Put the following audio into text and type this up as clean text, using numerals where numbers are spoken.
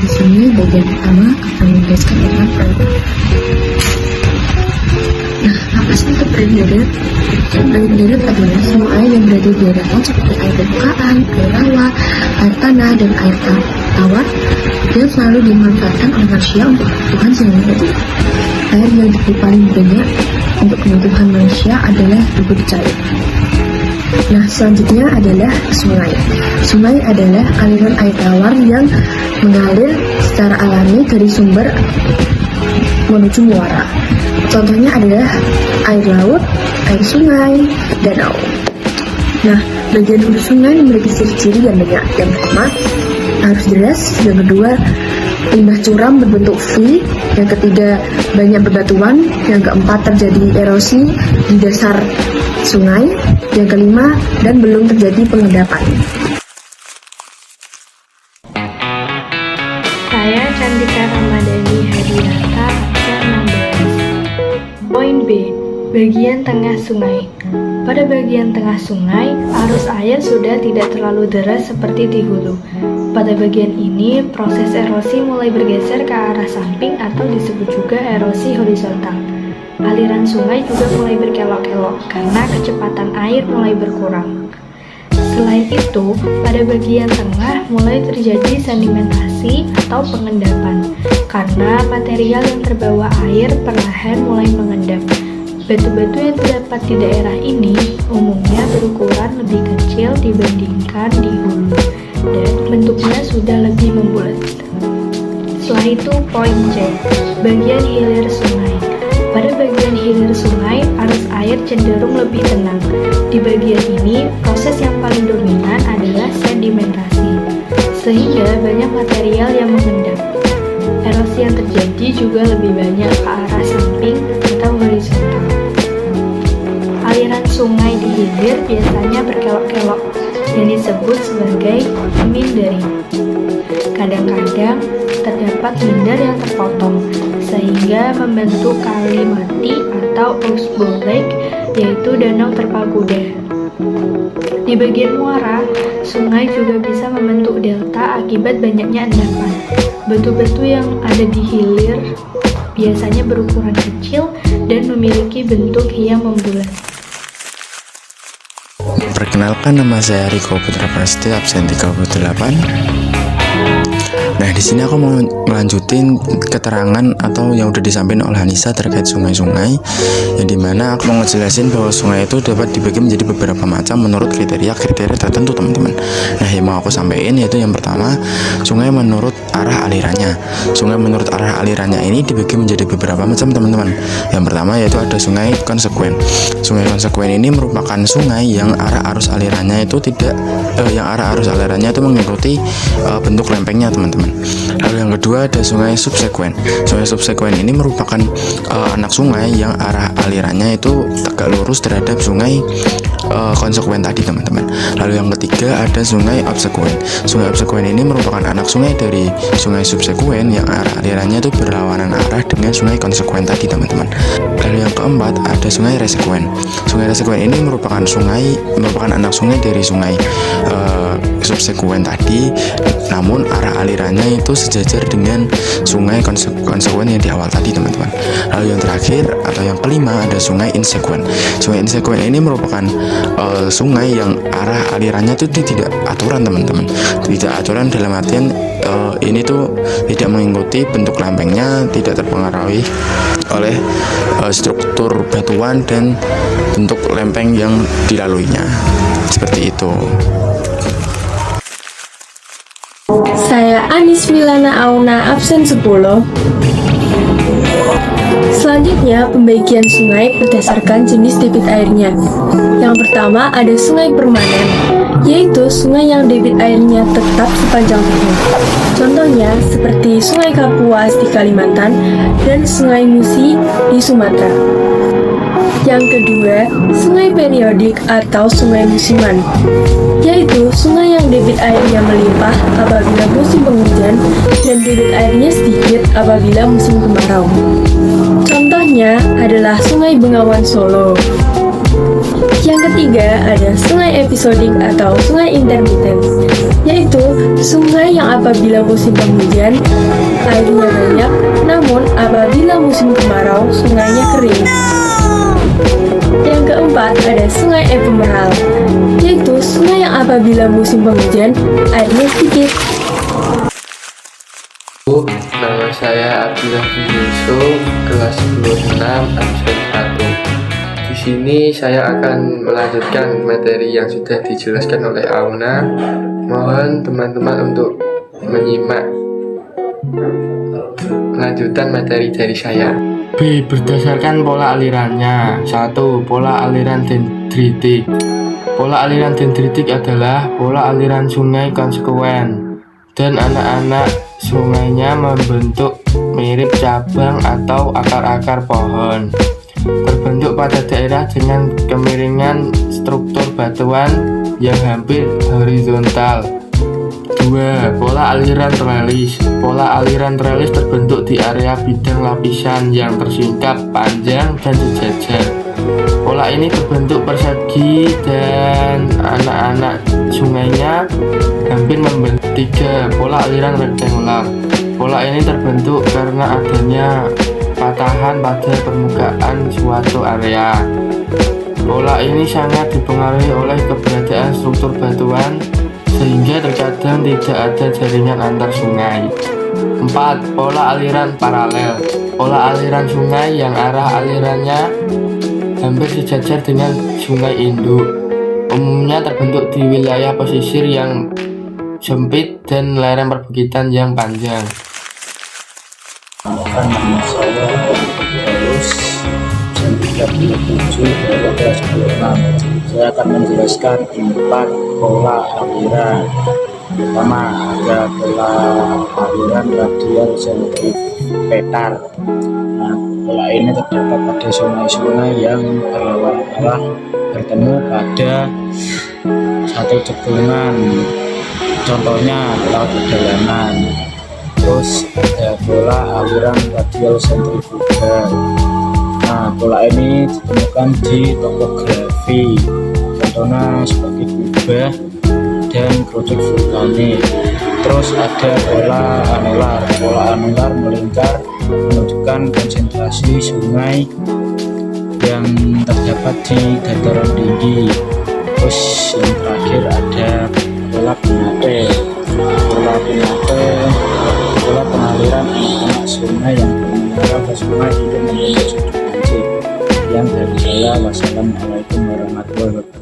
di sini bagian pertama akan menjelaskan tentang predator. Nah, apa sih itu predator? Predator adalah semua air yang berada di daratan seperti air permukaan, air rawa, air tanah, dan air tawar yang selalu dimanfaatkan oleh manusia untuk kebutuhan sehari-hari. Air yang paling banyak untuk kebutuhan manusia adalah berupa cair. Nah, selanjutnya adalah sungai. Sungai adalah aliran air tawar yang mengalir secara alami dari sumber menuju muara. Contohnya adalah air laut, air sungai, danau. Nah, bagian hulu sungai memiliki ciri-ciri yang banyak. Yang pertama, arus deras. Yang kedua, limbah curam berbentuk V. Yang ketiga, banyak bebatuan. Yang keempat, terjadi erosi di dasar sungai. Yang kelima, dan belum terjadi pengendapan. Saya Candika Ramadhani Hadiata, absen 16. Poin B, bagian tengah sungai. Pada bagian tengah sungai, arus air sudah tidak terlalu deras seperti di hulu. Pada bagian ini, proses erosi mulai bergeser ke arah samping atau disebut juga erosi horizontal. Aliran sungai juga mulai berkelok-kelok karena kecepatan air mulai berkurang. Selain itu, pada bagian tengah mulai terjadi sedimentasi atau pengendapan karena material yang terbawa air perlahan mulai mengendap. Batu-batu yang terdapat di daerah ini umumnya berukuran lebih kecil dibandingkan di hulu dan bentuknya sudah lebih membulat. Setelah itu poin C, bagian hilir sungai. Pada bagian hilir sungai, arus air cenderung lebih tenang. Di bagian ini, proses yang paling dominan adalah sedimentasi, sehingga banyak material yang mengendap. Erosi yang terjadi juga lebih banyak ke arah samping atau horizontal. Aliran sungai di hilir biasanya berkelok-kelok dan disebut sebagai meandering. Kadang-kadang terdapat minder yang terpotong, sehingga membentuk kali mati atau oxbow lake, yaitu danau terpakuda. Di bagian muara, sungai juga bisa membentuk delta akibat banyaknya endapan. Batu-batu yang ada di hilir biasanya berukuran kecil dan memiliki bentuk yang membulat. Perkenalkan, nama saya Riko Putra Prasetyo, absen 38. Nah, di sini aku mau melanjutin keterangan atau yang udah disampaikan oleh Anissa terkait sungai-sungai, yang dimana aku mau ngejelasin bahwa sungai itu dapat dibagi menjadi beberapa macam menurut kriteria tertentu, teman-teman. Nah, yang mau aku sampaikan yaitu yang pertama, sungai menurut arah alirannya. Sungai menurut arah alirannya ini dibagi menjadi beberapa macam, teman-teman. Yang pertama yaitu ada sungai konsekuen. Sungai konsekuen ini merupakan sungai yang arah arus alirannya itu mengikuti bentuk lempengnya, teman-teman. Lalu yang kedua ada sungai subsekuen. Sungai subsekuen ini merupakan anak sungai yang arah alirannya itu tegak lurus terhadap sungai konsekuen tadi, teman-teman. Lalu yang ketiga ada sungai obsekuen. Sungai obsekuen ini merupakan anak sungai dari sungai subsekuen yang arah alirannya itu berlawanan arah dengan sungai konsekuen tadi, teman-teman. Lalu yang keempat ada sungai resekuen. Sungai resekuen ini merupakan anak sungai dari sungai subsekuen tadi, namun arah alirannya itu sejajar dengan sungai konsekuen yang di awal tadi, teman-teman. Lalu yang terakhir atau yang kelima ada sungai insekuen. Sungai insekuen ini merupakan sungai yang arah alirannya itu tidak aturan, teman-teman. Tidak aturan dalam artian ini tuh tidak mengikuti bentuk lempengnya, tidak terpengaruhi oleh struktur batuan dan bentuk lempeng yang dilaluinya. Seperti itu. Saya Anis Milana Auna, absen 10. Selanjutnya, pembagian sungai berdasarkan jenis debit airnya. Yang pertama ada sungai permanen, yaitu sungai yang debit airnya tetap sepanjang tahun. Contohnya seperti Sungai Kapuas di Kalimantan dan Sungai Musi di Sumatera. Yang kedua, sungai periodik atau sungai musiman, yaitu sungai yang debit airnya melimpah apabila musim penghujan dan debit airnya sedikit apabila musim kemarau. Contohnya adalah Sungai Bengawan Solo. Yang ketiga ada sungai episodik atau sungai intermiten, yaitu sungai yang apabila musim penghujan airnya banyak, namun apabila musim kemarau sungainya kering. Yang keempat ada sungai ephemeral, yaitu sungai yang apabila musim penghujan airnya sedikit. Nama saya Abdullah bin Yusuf, kelas 26 absen 1. Di sini saya akan melanjutkan materi yang sudah dijelaskan oleh Auna. Mohon teman-teman untuk menyimak lanjutan materi dari saya. B. Berdasarkan pola alirannya. 1. Pola aliran dendritik. Pola aliran dendritik adalah pola aliran sungai konsekuen dan anak-anak sungainya membentuk mirip cabang atau akar-akar pohon. Terbentuk pada daerah dengan kemiringan struktur batuan yang hampir horizontal. 2. Pola aliran trelis. Pola aliran trelis terbentuk di area bidang lapisan yang tersingkap, panjang, dan sejajar. Pola ini terbentuk persegi dan anak-anak sungainya hampir membentuk. 3. Pola aliran rektangular. Pola ini terbentuk karena adanya patahan pada permukaan suatu area. Pola ini sangat dipengaruhi oleh keberadaan struktur batuan sehingga terkadang tidak ada jaringan antar sungai. 4. Pola aliran paralel. Pola aliran sungai yang arah alirannya hampir sejajar dengan sungai induk. Umumnya terbentuk di wilayah pesisir yang sempit dan lereng perbukitan yang panjang. Nama saya Terus 37 kelas 26. Saya akan menjelaskan 4 pola aliran. Pertama ada pola aliran radial sentripetal. Nah, pola ini terdapat pada sungai-sungai yang berlawanan bertemu pada satu cekungan. Contohnya laut Pedalangan. Terus ada pola aliran radial sentrifugal. Nah, pola ini ditemukan di topografi, contohnya sebagai kubah dan kerucut vulkanik. Terus ada pola anular. Pola anular melingkar menunjukkan konsentrasi sungai yang terdapat di dataran tinggi. Terus yang terakhir ada pola Pinate. Pola pengaliran anak sungai yang bermenara ke sungai itu membentuk sudut pancing. Yang dari saya, wassalamualaikum warahmatullahi wabarakatuh.